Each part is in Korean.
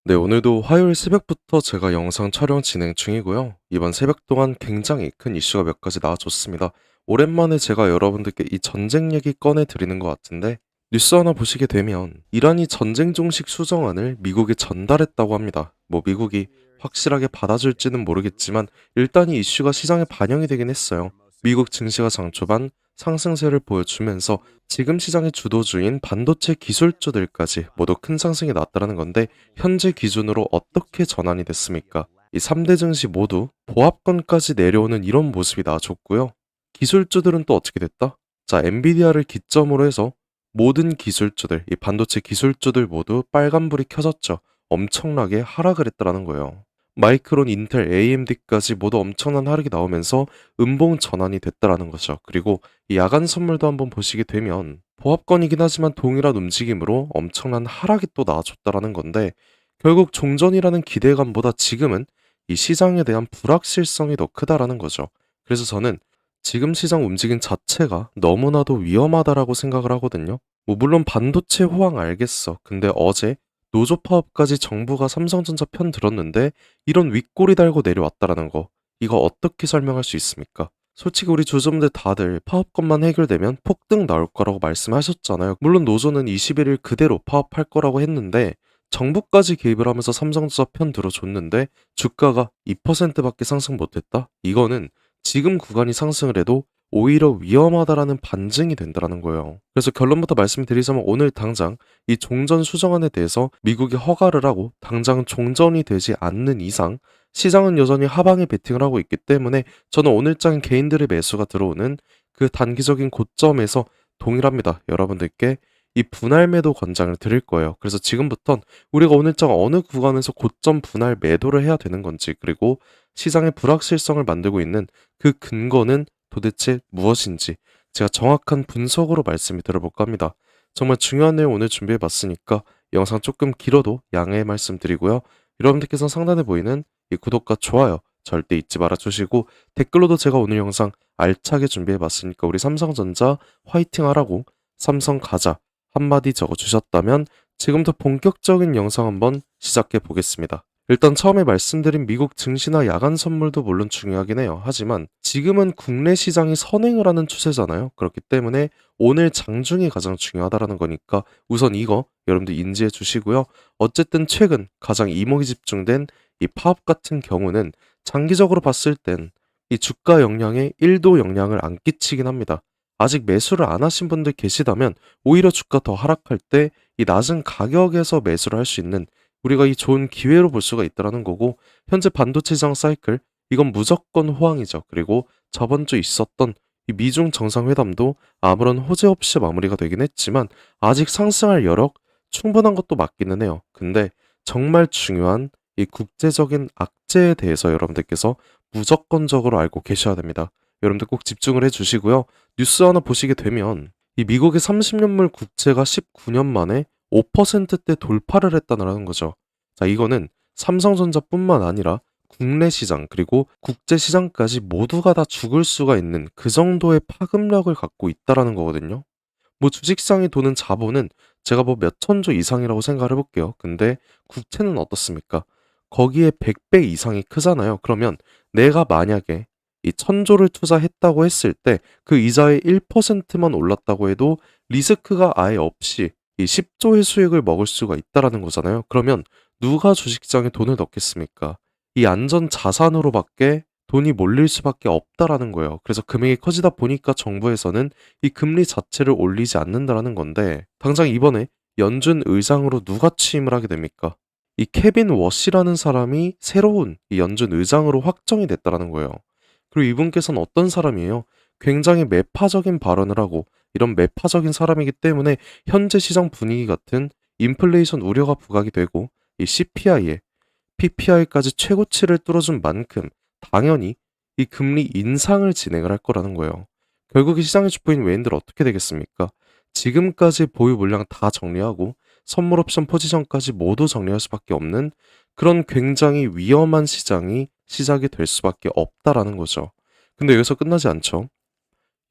네, 오늘도 화요일 새벽부터 제가 영상 촬영 진행 중이고요. 이번 새벽 동안 굉장히 큰 이슈가 몇 가지 나와줬습니다. 오랜만에 제가 여러분들께 이 전쟁 얘기 꺼내드리는 것 같은데, 뉴스 하나 보시게 되면 이란이 전쟁 종식 수정안을 미국에 전달했다고 합니다. 뭐 미국이 확실하게 받아줄지는 모르겠지만 일단 이 이슈가 시장에 반영이 되긴 했어요. 미국 증시가 장 초반 상승세를 보여주면서 지금 시장의 주도주인 반도체 기술주들까지 모두 큰 상승이 나왔다는 건데, 현재 기준으로 어떻게 전환이 됐습니까? 이 3대 증시 모두 보합권까지 내려오는 이런 모습이 나와줬고요. 기술주들은 또 어떻게 됐다? 자, 엔비디아를 기점으로 해서 모든 기술주들, 이 반도체 기술주들 모두 빨간불이 켜졌죠. 엄청나게 하락을 했다라는 거예요. 마이크론, 인텔, AMD까지 모두 엄청난 하락이 나오면서 음봉 전환이 됐다라는 거죠. 그리고 이 야간 선물도 한번 보시게 되면 보합권이긴 하지만 동일한 움직임으로 엄청난 하락이 또 나와줬다라는 건데, 결국 종전이라는 기대감보다 지금은 이 시장에 대한 불확실성이 더 크다라는 거죠. 그래서 저는 지금 시장 움직임 자체가 너무나도 위험하다라고 생각을 하거든요. 뭐 물론 반도체 호황 알겠어. 근데 어제 노조 파업까지 정부가 삼성전자 편 들었는데 이런 윗꼬리 달고 내려왔다라는 거. 이거 어떻게 설명할 수 있습니까? 솔직히 우리 주주분들 다들 파업권만 해결되면 폭등 나올 거라고 말씀하셨잖아요. 물론 노조는 21일 그대로 파업할 거라고 했는데 정부까지 개입을 하면서 삼성전자 편 들어줬는데 주가가 2%밖에 상승 못했다? 이거는 지금 구간이 상승을 해도 오히려 위험하다라는 반증이 된다라는 거예요. 그래서 결론부터 말씀드리자면 오늘 당장 이 종전 수정안에 대해서 미국이 허가를 하고 당장 종전이 되지 않는 이상 시장은 여전히 하방에 베팅을 하고 있기 때문에 저는 오늘장 개인들의 매수가 들어오는 그 단기적인 고점에서 동일합니다. 여러분들께 이 분할 매도 권장을 드릴 거예요. 그래서 지금부턴 우리가 오늘장 어느 구간에서 고점 분할 매도를 해야 되는 건지, 그리고 시장의 불확실성을 만들고 있는 그 근거는 도대체 무엇인지 제가 정확한 분석으로 말씀을 드려볼까 합니다. 정말 중요한 내용 오늘 준비해봤으니까 영상 조금 길어도 양해 말씀드리고요. 여러분들께서 상단에 보이는 이 구독과 좋아요 절대 잊지 말아주시고, 댓글로도 제가 오늘 영상 알차게 준비해봤으니까 우리 삼성전자 화이팅 하라고 삼성 가자 한마디 적어주셨다면 지금부터 본격적인 영상 한번 시작해 보겠습니다. 일단 처음에 말씀드린 미국 증시나 야간 선물도 물론 중요하긴 해요. 하지만 지금은 국내 시장이 선행을 하는 추세잖아요. 그렇기 때문에 오늘 장중이 가장 중요하다라는 거니까 우선 이거 여러분들 인지해 주시고요. 어쨌든 최근 가장 이목이 집중된 이 파업 같은 경우는 장기적으로 봤을 땐 이 주가 영향에 1도 영향을 안 끼치긴 합니다. 아직 매수를 안 하신 분들 계시다면 오히려 주가 더 하락할 때 이 낮은 가격에서 매수를 할 수 있는 우리가 이 좋은 기회로 볼 수가 있다라는 거고, 현재 반도체 시장 사이클 이건 무조건 호황이죠. 그리고 저번 주 있었던 이 미중 정상회담도 아무런 호재 없이 마무리가 되긴 했지만 아직 상승할 여력 충분한 것도 맞기는 해요. 근데 정말 중요한 이 국제적인 악재에 대해서 여러분들께서 무조건적으로 알고 계셔야 됩니다. 여러분들 꼭 집중을 해주시고요. 뉴스 하나 보시게 되면 이 미국의 30년물 국채가 19년 만에 5%대 돌파를 했다는 거죠. 자, 이거는 삼성전자뿐만 아니라 국내 시장 그리고 국제 시장까지 모두가 다 죽을 수가 있는 그 정도의 파급력을 갖고 있다라는 거거든요. 뭐 주식시장이 도는 자본은 제가 뭐 몇천조 이상이라고 생각을 해볼게요. 근데 국채는 어떻습니까? 거기에 100배 이상이 크잖아요. 그러면 내가 만약에 이 1000조를 투자했다고 했을 때 그 이자의 1%만 올랐다고 해도 리스크가 아예 없이 이 10조의 수익을 먹을 수가 있다라는 거잖아요. 그러면 누가 주식시장에 돈을 넣겠습니까? 이 안전 자산으로밖에 돈이 몰릴 수밖에 없다라는 거예요. 그래서 금액이 커지다 보니까 정부에서는 이 금리 자체를 올리지 않는다라는 건데, 당장 이번에 연준 의장으로 누가 취임을 하게 됩니까? 이 케빈 워시라는 사람이 새로운 이 연준 의장으로 확정이 됐다라는 거예요. 그리고 이분께서는 어떤 사람이에요? 굉장히 매파적인 발언을 하고 이런 매파적인 사람이기 때문에 현재 시장 분위기 같은 인플레이션 우려가 부각이 되고 이 CPI에 PPI까지 최고치를 뚫어준 만큼 당연히 이 금리 인상을 진행을 할 거라는 거예요. 결국 이 시장의 주포인 외인들 어떻게 되겠습니까? 지금까지 보유 물량 다 정리하고 선물 옵션 포지션까지 모두 정리할 수밖에 없는 그런 굉장히 위험한 시장이 시작이 될 수밖에 없다라는 거죠. 근데 여기서 끝나지 않죠.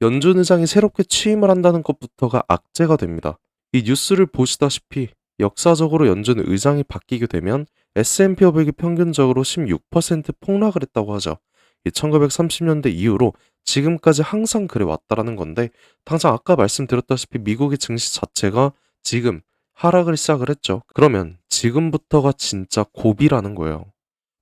연준 의장이 새롭게 취임을 한다는 것부터가 악재가 됩니다. 이 뉴스를 보시다시피 역사적으로 연준 의장이 바뀌게 되면 S&P 500이 평균적으로 16% 폭락을 했다고 하죠. 이 1930년대 이후로 지금까지 항상 그래 왔다라는 건데 당장 아까 말씀드렸다시피 미국의 증시 자체가 지금 하락을 시작을 했죠. 그러면 지금부터가 진짜 고비라는 거예요.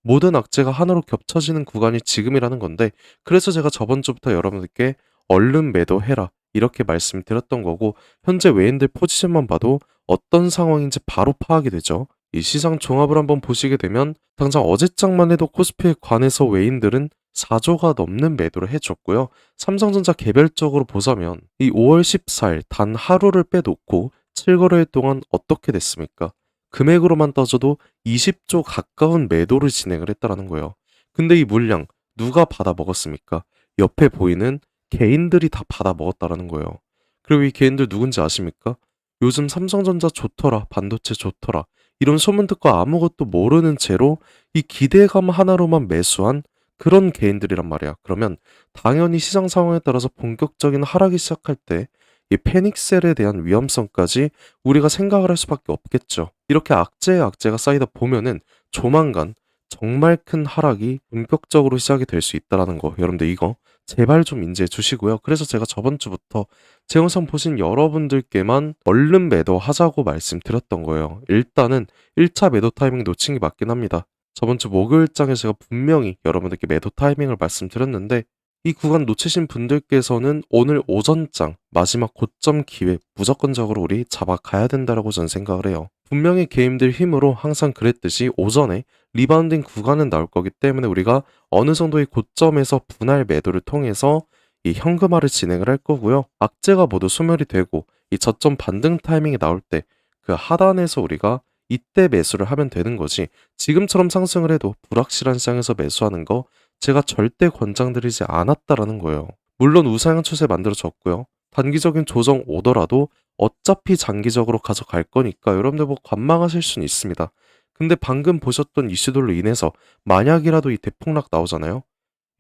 모든 악재가 하나로 겹쳐지는 구간이 지금이라는 건데 그래서 제가 저번 주부터 여러분들께 얼른 매도해라 이렇게 말씀드렸던 거고 현재 외인들 포지션만 봐도 어떤 상황인지 바로 파악이 되죠. 이 시장 종합을 한번 보시게 되면 당장 어제장만 해도 코스피에 관해서 외인들은 4조가 넘는 매도를 해줬고요. 삼성전자 개별적으로 보자면 이 5월 14일 단 하루를 빼놓고 7거래일 동안 어떻게 됐습니까? 금액으로만 따져도 20조 가까운 매도를 진행을 했다라는 거예요. 근데 이 물량 누가 받아 먹었습니까? 옆에 보이는 개인들이 다 받아 먹었다라는 거예요. 그리고 이 개인들 누군지 아십니까? 요즘 삼성전자 좋더라, 반도체 좋더라, 이런 소문 듣고 아무것도 모르는 채로 이 기대감 하나로만 매수한 그런 개인들이란 말이야. 그러면 당연히 시장 상황에 따라서 본격적인 하락이 시작할 때 이 패닉셀에 대한 위험성까지 우리가 생각을 할 수밖에 없겠죠. 이렇게 악재에 악재가 쌓이다 보면은 조만간 정말 큰 하락이 본격적으로 시작이 될 수 있다라는 거. 여러분들 이거 제발 좀 인지해 주시고요. 그래서 제가 저번 주부터 제 영상 보신 여러분들께만 얼른 매도하자고 말씀드렸던 거예요. 일단은 1차 매도 타이밍 놓친 게 맞긴 합니다. 저번 주 목요일장에 제가 분명히 여러분들께 매도 타이밍을 말씀드렸는데 이 구간 놓치신 분들께서는 오늘 오전장 마지막 고점 기회 무조건적으로 우리 잡아가야 된다라고 저는 생각을 해요. 분명히 개인들 힘으로 항상 그랬듯이 오전에 리바운딩 구간은 나올 거기 때문에 우리가 어느 정도의 고점에서 분할 매도를 통해서 이 현금화를 진행을 할 거고요. 악재가 모두 소멸이 되고 이 저점 반등 타이밍이 나올 때 그 하단에서 우리가 이때 매수를 하면 되는 거지 지금처럼 상승을 해도 불확실한 시장에서 매수하는 거 제가 절대 권장드리지 않았다라는 거예요. 물론 우상향 추세 만들어졌고요. 단기적인 조정 오더라도 어차피 장기적으로 가져갈 거니까 여러분들 뭐 관망하실 수는 있습니다. 근데 방금 보셨던 이슈들로 인해서 만약이라도 이 대폭락 나오잖아요.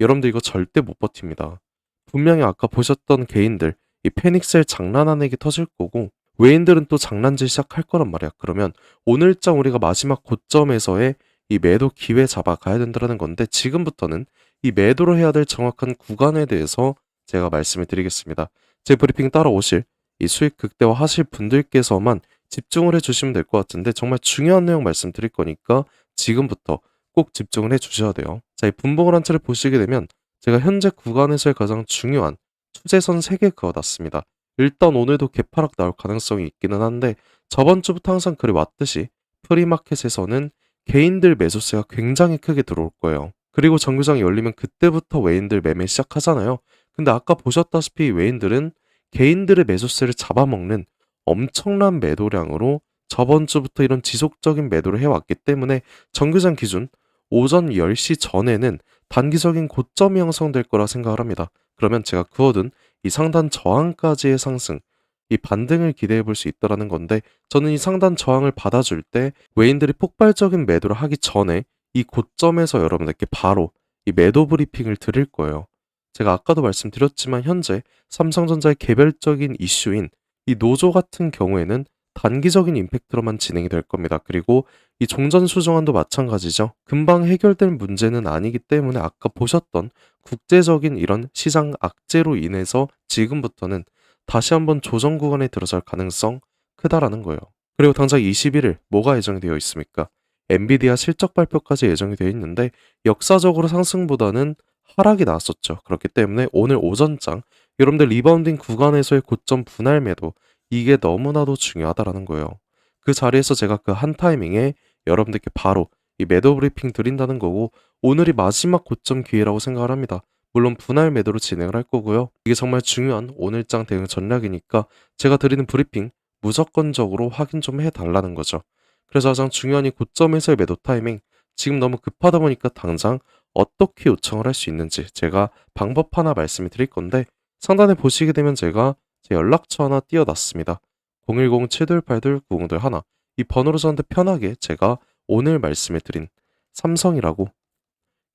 여러분들 이거 절대 못 버팁니다. 분명히 아까 보셨던 개인들 이 패닉셀 장난하는 게 터질 거고 외인들은 또 장난질 시작할 거란 말이야. 그러면 오늘장 우리가 마지막 고점에서의 이 매도 기회 잡아가야 된다는 건데 지금부터는 이 매도를 해야 될 정확한 구간에 대해서 제가 말씀을 드리겠습니다. 제 브리핑 따라오실 이 수익 극대화 하실 분들께서만 집중을 해주시면 될 것 같은데 정말 중요한 내용 말씀드릴 거니까 지금부터 꼭 집중을 해주셔야 돼요. 자, 이 분봉을 한 차례 보시게 되면 제가 현재 구간에서의 가장 중요한 추세선 3개 그어놨습니다. 일단 오늘도 개파락 나올 가능성이 있기는 한데 저번 주부터 항상 그래 왔듯이 프리마켓에서는 개인들 매수세가 굉장히 크게 들어올 거예요. 그리고 정규장이 열리면 그때부터 외인들 매매 시작하잖아요. 근데 아까 보셨다시피 외인들은 개인들의 매수세를 잡아먹는 엄청난 매도량으로 저번 주부터 이런 지속적인 매도를 해왔기 때문에 정규장 기준 오전 10시 전에는 단기적인 고점이 형성될 거라 생각을 합니다. 그러면 제가 그어둔 이 상단 저항까지의 상승, 이 반등을 기대해 볼 수 있다라는 건데 저는 이 상단 저항을 받아줄 때 외인들이 폭발적인 매도를 하기 전에 이 고점에서 여러분들께 바로 이 매도 브리핑을 드릴 거예요. 제가 아까도 말씀드렸지만 현재 삼성전자의 개별적인 이슈인 이 노조 같은 경우에는 단기적인 임팩트로만 진행이 될 겁니다. 그리고 이 종전수정안도 마찬가지죠. 금방 해결될 문제는 아니기 때문에 아까 보셨던 국제적인 이런 시장 악재로 인해서 지금부터는 다시 한번 조정 구간에 들어설 가능성 크다라는 거예요. 그리고 당장 21일 뭐가 예정이 되어 있습니까? 엔비디아 실적 발표까지 예정이 되어 있는데 역사적으로 상승보다는 하락이 나왔었죠. 그렇기 때문에 오늘 오전장 여러분들 리바운딩 구간에서의 고점 분할 매도 이게 너무나도 중요하다라는 거예요. 그 자리에서 제가 그 한 타이밍에 여러분들께 바로 이 매도 브리핑 드린다는 거고 오늘이 마지막 고점 기회라고 생각을 합니다. 물론 분할 매도로 진행을 할 거고요. 이게 정말 중요한 오늘장 대응 전략이니까 제가 드리는 브리핑 무조건적으로 확인 좀 해달라는 거죠. 그래서 가장 중요한 이 고점에서의 매도 타이밍 지금 너무 급하다 보니까 당장 어떻게 요청을 할 수 있는지 제가 방법 하나 말씀을 드릴 건데 상단에 보시게 되면 제가 제 연락처 하나 띄워놨습니다. 010-728-9021 이 번호로 저한테 편하게 제가 오늘 말씀해 드린 삼성이라고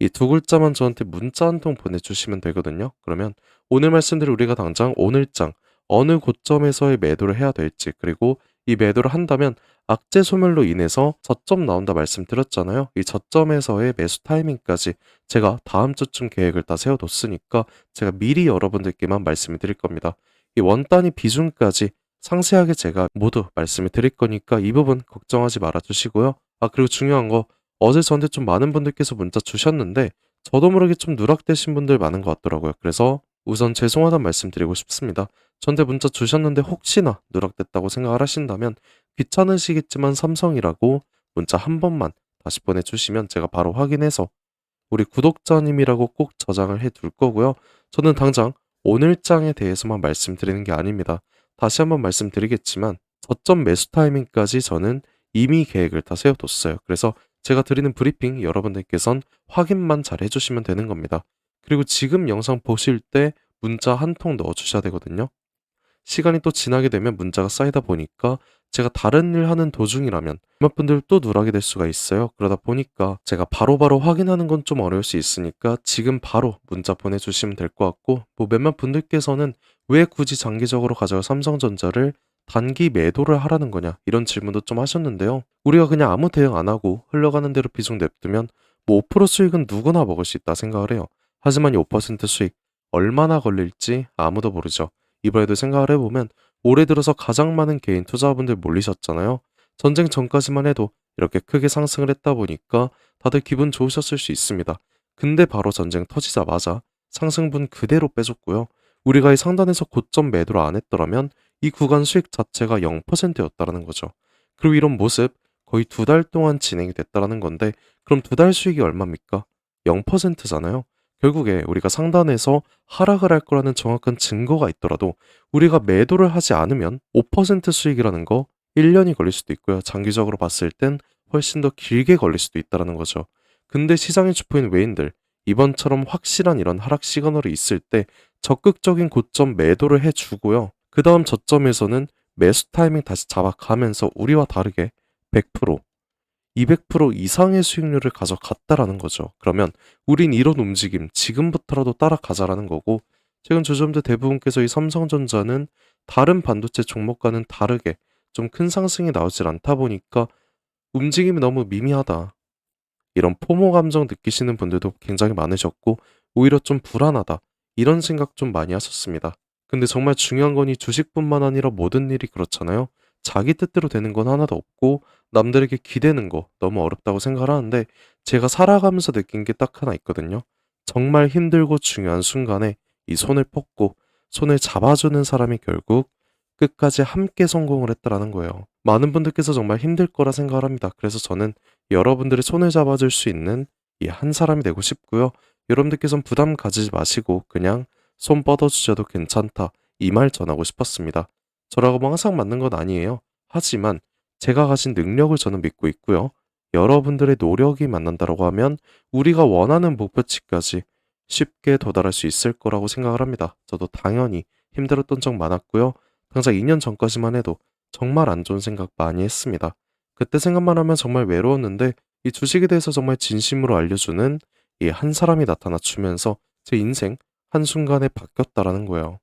이 두 글자만 저한테 문자 한 통 보내주시면 되거든요. 그러면 오늘 말씀드린 우리가 당장 오늘장 어느 고점에서의 매도를 해야 될지 그리고 이 매도를 한다면 악재 소멸로 인해서 저점 나온다 말씀드렸잖아요. 이 저점에서의 매수 타이밍까지 제가 다음 주쯤 계획을 다 세워뒀으니까 제가 미리 여러분들께만 말씀을 드릴 겁니다. 이 원 단위 비중까지 상세하게 제가 모두 말씀을 드릴 거니까 이 부분 걱정하지 말아 주시고요. 그리고 중요한 거, 어제 저한테 좀 많은 분들께서 문자 주셨는데 저도 모르게 좀 누락되신 분들 많은 것 같더라고요. 그래서 우선 죄송하다는 말씀 드리고 싶습니다. 저한테 문자 주셨는데 혹시나 누락됐다고 생각을 하신다면 귀찮으시겠지만 삼성이라고 문자 한 번만 다시 보내주시면 제가 바로 확인해서 우리 구독자님이라고 꼭 저장을 해 둘 거고요. 저는 당장 오늘장에 대해서만 말씀드리는 게 아닙니다. 다시 한번 말씀드리겠지만 저점 매수 타이밍까지 저는 이미 계획을 다 세워뒀어요. 그래서 제가 드리는 브리핑 여러분들께선 확인만 잘 해주시면 되는 겁니다. 그리고 지금 영상 보실 때 문자 한 통 넣어주셔야 되거든요. 시간이 또 지나게 되면 문자가 쌓이다 보니까 제가 다른 일 하는 도중이라면 몇 분들 또 누락이 될 수가 있어요. 그러다 보니까 제가 바로바로 확인하는 건 좀 어려울 수 있으니까 지금 바로 문자 보내주시면 될 것 같고, 뭐 몇몇 분들께서는 왜 굳이 장기적으로 가져갈 삼성전자를 단기 매도를 하라는 거냐 이런 질문도 좀 하셨는데요. 우리가 그냥 아무 대응 안 하고 흘러가는 대로 비중 냅두면 뭐 5% 수익은 누구나 먹을 수 있다 생각을 해요. 하지만 이 5% 수익 얼마나 걸릴지 아무도 모르죠. 이번에도 생각을 해보면 올해 들어서 가장 많은 개인 투자분들 몰리셨잖아요. 전쟁 전까지만 해도 이렇게 크게 상승을 했다 보니까 다들 기분 좋으셨을 수 있습니다. 근데 바로 전쟁 터지자마자 상승분 그대로 빼줬고요. 우리가 이 상단에서 고점 매도를 안 했더라면 이 구간 수익 자체가 0%였다라는 거죠. 그리고 이런 모습 거의 2달 동안 진행이 됐다라는 건데, 그럼 2달 수익이 얼마입니까? 0%잖아요. 결국에 우리가 상단에서 하락을 할 거라는 정확한 증거가 있더라도 우리가 매도를 하지 않으면 5% 수익이라는 거 1년이 걸릴 수도 있고요. 장기적으로 봤을 땐 훨씬 더 길게 걸릴 수도 있다는 거죠. 근데 시장의 주포인 외인들, 이번처럼 확실한 이런 하락 시그널이 있을 때 적극적인 고점 매도를 해주고요. 그 다음 저점에서는 매수 타이밍 다시 잡아가면서 우리와 다르게 100%, 200% 이상의 수익률을 가져갔다라는 거죠. 그러면 우린 이런 움직임 지금부터라도 따라가자라는 거고, 최근 주주분들 대부분께서 이 삼성전자는 다른 반도체 종목과는 다르게 좀 큰 상승이 나오질 않다 보니까 움직임이 너무 미미하다, 이런 포모 감정 느끼시는 분들도 굉장히 많으셨고, 오히려 좀 불안하다, 이런 생각 좀 많이 하셨습니다. 근데 정말 중요한 건 이 주식뿐만 아니라 모든 일이 그렇잖아요. 자기 뜻대로 되는 건 하나도 없고 남들에게 기대는 거 너무 어렵다고 생각을 하는데, 제가 살아가면서 느낀 게 딱 하나 있거든요. 정말 힘들고 중요한 순간에 이 손을 뻗고 손을 잡아주는 사람이 결국 끝까지 함께 성공을 했다라는 거예요. 많은 분들께서 정말 힘들 거라 생각을 합니다. 그래서 저는 여러분들의 손을 잡아줄 수 있는 이 한 사람이 되고 싶고요. 여러분들께서는 부담 가지지 마시고 그냥 손 뻗어주셔도 괜찮다, 이 말 전하고 싶었습니다. 저라고 뭐 항상 맞는 건 아니에요. 하지만 제가 가진 능력을 저는 믿고 있고요. 여러분들의 노력이 만난다고 하면 우리가 원하는 목표치까지 쉽게 도달할 수 있을 거라고 생각을 합니다. 저도 당연히 힘들었던 적 많았고요. 당장 2년 전까지만 해도 정말 안 좋은 생각 많이 했습니다. 그때 생각만 하면 정말 외로웠는데 이 주식에 대해서 정말 진심으로 알려주는 이 한 사람이 나타나 주면서 제 인생 한순간에 바뀌었다라는 거예요.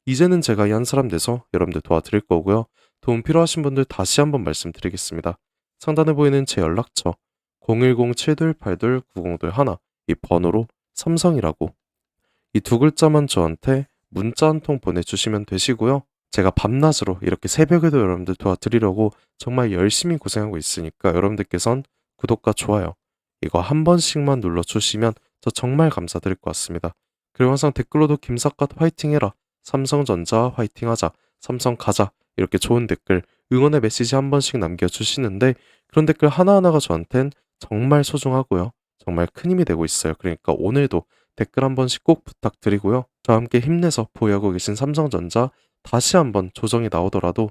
이제는 제가 이 한 사람 돼서 여러분들 도와드릴 거고요. 도움 필요하신 분들 다시 한번 말씀드리겠습니다. 상단에 보이는 제 연락처 010-7282-9021, 이 번호로 삼성이라고 이 두 글자만 저한테 문자 한 통 보내주시면 되시고요. 제가 밤낮으로 이렇게 새벽에도 여러분들 도와드리려고 정말 열심히 고생하고 있으니까 여러분들께선 구독과 좋아요 이거 한 번씩만 눌러주시면 저 정말 감사드릴 것 같습니다. 그리고 항상 댓글로도 김삿갓 화이팅해라, 삼성전자 화이팅하자, 삼성 가자, 이렇게 좋은 댓글, 응원의 메시지 한 번씩 남겨주시는데 그런 댓글 하나하나가 저한텐 정말 소중하고요. 정말 큰 힘이 되고 있어요. 그러니까 오늘도 댓글 한 번씩 꼭 부탁드리고요. 저와 함께 힘내서 보유하고 계신 삼성전자 다시 한번 조정이 나오더라도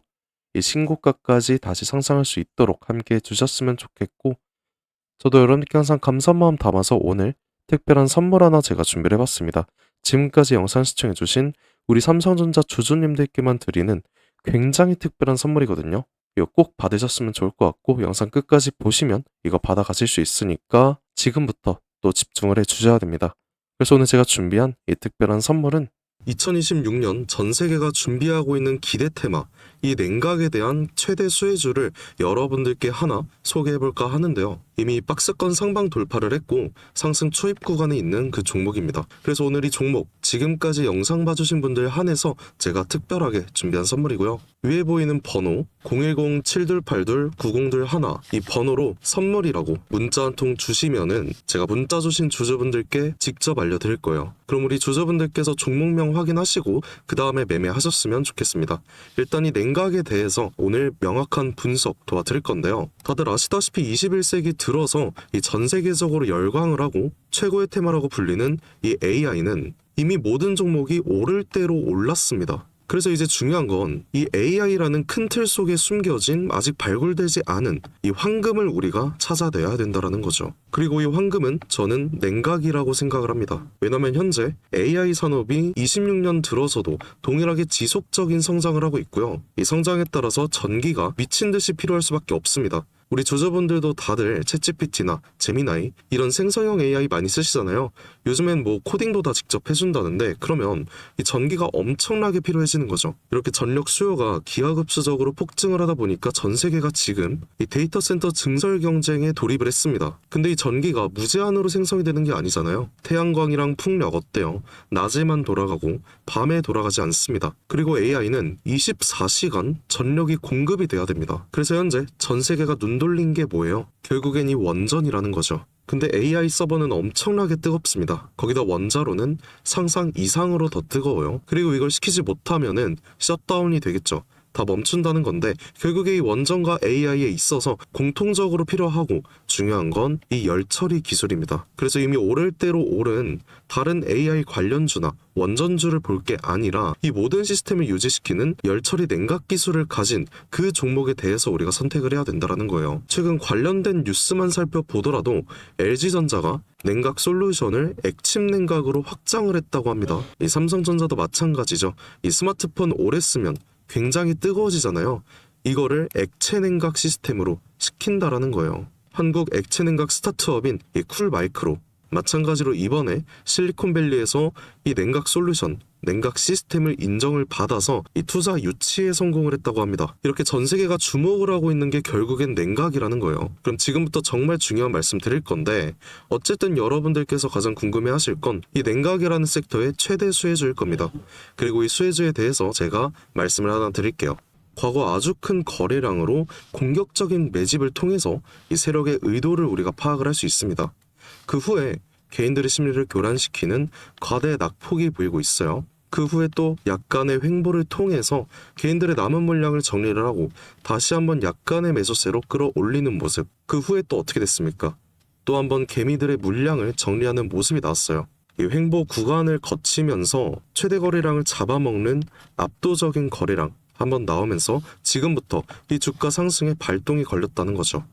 이 신고가까지 다시 상승할 수 있도록 함께 해주셨으면 좋겠고, 저도 여러분께 항상 감사한 마음 담아서 오늘 특별한 선물 하나 제가 준비를 해봤습니다. 지금까지 영상 시청해주신 우리 삼성전자 주주님들께만 드리는 굉장히 특별한 선물이거든요. 이거 꼭 받으셨으면 좋을 것 같고 영상 끝까지 보시면 이거 받아가실 수 있으니까 지금부터 또 집중을 해주셔야 됩니다. 그래서 오늘 제가 준비한 이 특별한 선물은 2026년 전 세계가 준비하고 있는 기대 테마, 이 냉각에 대한 최대 수혜주를 여러분들께 하나 소개해볼까 하는데요. 이미 박스권 상방 돌파를 했고 상승 초입 구간에 있는 그 종목입니다. 그래서 오늘 이 종목 지금까지 영상 봐주신 분들 한해서 제가 특별하게 준비한 선물이고요. 위에 보이는 번호 010-7282-9021 이 번호로 선물이라고 문자 한 통 주시면은 제가 문자 주신 주주분들께 직접 알려드릴 거예요. 그럼 우리 주주분들께서 종목명 확인하시고 그 다음에 매매하셨으면 좋겠습니다. 일단 이 냉각에 대해서 오늘 명확한 분석 도와드릴 건데요. 다들 아시다시피 21세기 들어서 이 전 세계적으로 열광을 하고 최고의 테마라고 불리는 이 AI는 이미 모든 종목이 오를 대로 올랐습니다. 그래서 이제 중요한 건 이 AI라는 큰 틀 속에 숨겨진 아직 발굴되지 않은 이 황금을 우리가 찾아내야 된다는 거죠. 그리고 이 황금은 저는 냉각이라고 생각을 합니다. 왜냐면 현재 AI 산업이 26년 들어서도 동일하게 지속적인 성장을 하고 있고요. 이 성장에 따라서 전기가 미친 듯이 필요할 수밖에 없습니다. 우리 주주분들도 다들 챗GPT나 제미나이 이런 생성형 AI 많이 쓰시잖아요. 요즘엔 뭐 코딩도 다 직접 해준다는데 그러면 이 전기가 엄청나게 필요해지는 거죠. 이렇게 전력 수요가 기하급수적으로 폭증을 하다 보니까 전 세계가 지금 이 데이터 센터 증설 경쟁에 돌입을 했습니다. 근데 이 전기가 무제한으로 생성이 되는 게 아니잖아요. 태양광이랑 풍력 어때요? 낮에만 돌아가고 밤에 돌아가지 않습니다. 그리고 AI는 24시간 전력이 공급이 돼야 됩니다. 그래서 현재 전 세계가 눈 돌린 게 뭐예요? 결국엔 이 원전이라는 거죠. 근데 AI 서버는 엄청나게 뜨겁습니다. 거기다 원자로는 상상 이상으로 더 뜨거워요. 그리고 이걸 시키지 못하면은 셧다운이 되겠죠. 다 멈춘다는 건데 결국에 이 원전과 AI에 있어서 공통적으로 필요하고 중요한 건 이 열처리 기술입니다. 그래서 이미 오를 대로 오른 다른 AI 관련주나 원전주를 볼 게 아니라 이 모든 시스템을 유지시키는 열처리 냉각 기술을 가진 그 종목에 대해서 우리가 선택을 해야 된다는 거예요. 최근 관련된 뉴스만 살펴보더라도 LG전자가 냉각 솔루션을 액침 냉각으로 확장을 했다고 합니다. 이 삼성전자도 마찬가지죠. 이 스마트폰 오래 쓰면 굉장히 뜨거워지잖아요. 이거를 액체 냉각 시스템으로 시킨다라는 거예요. 한국 액체 냉각 스타트업인 이 쿨마이크로 마찬가지로 이번에 실리콘밸리에서 이 냉각 솔루션, 냉각 시스템을 인정을 받아서 이 투자 유치에 성공을 했다고 합니다. 이렇게 전 세계가 주목을 하고 있는 게 결국엔 냉각이라는 거예요. 그럼 지금부터 정말 중요한 말씀 드릴 건데 어쨌든 여러분들께서 가장 궁금해하실 건 이 냉각이라는 섹터의 최대 수혜주일 겁니다. 그리고 이 수혜주에 대해서 제가 말씀을 하나 드릴게요. 과거 아주 큰 거래량으로 공격적인 매집을 통해서 이 세력의 의도를 우리가 파악을 할 수 있습니다. 그 후에 개인들의 심리를 교란시키는 과대 낙폭이 보이고 있어요. 그 후에 또 약간의 횡보를 통해서 개인들의 남은 물량을 정리를 하고 다시 한번 약간의 매수세로 끌어올리는 모습. 그 후에 또 어떻게 됐습니까? 또 한번 개미들의 물량을 정리하는 모습이 나왔어요. 이 횡보 구간을 거치면서 최대 거래량을 잡아먹는 압도적인 거래량 한번 나오면서 지금부터 이 주가 상승에 발동이 걸렸다는 거죠.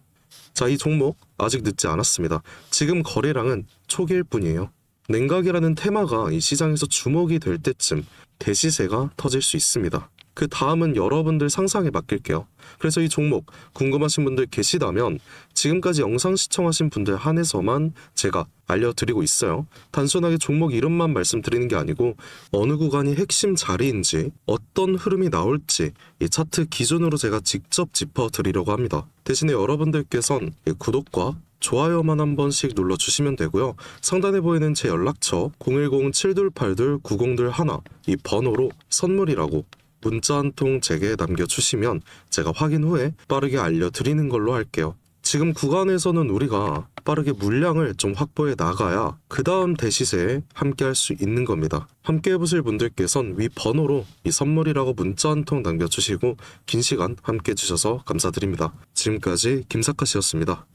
자, 이 종목 아직 늦지 않았습니다. 지금 거래량은 초기일 뿐이에요. 냉각이라는 테마가 이 시장에서 주목이 될 때쯤 대시세가 터질 수 있습니다. 그 다음은 여러분들 상상에 맡길게요. 그래서 이 종목 궁금하신 분들 계시다면 지금까지 영상 시청하신 분들 한해서만 제가 알려드리고 있어요. 단순하게 종목 이름만 말씀드리는 게 아니고 어느 구간이 핵심 자리인지 어떤 흐름이 나올지 이 차트 기준으로 제가 직접 짚어드리려고 합니다. 대신에 여러분들께선 이 구독과 좋아요만 한 번씩 눌러주시면 되고요. 상단에 보이는 제 연락처 010-7282-9021 이 번호로 선물이라고 문자 한 통 제게 남겨주시면 제가 확인 후에 빠르게 알려드리는 걸로 할게요. 지금 구간에서는 우리가 빠르게 물량을 좀 확보해 나가야 그 다음 대시세에 함께 할 수 있는 겁니다. 함께 해보실 분들께선 위 번호로 이 선물이라고 문자 한 통 남겨주시고 긴 시간 함께 해주셔서 감사드립니다. 지금까지 김사카씨였습니다.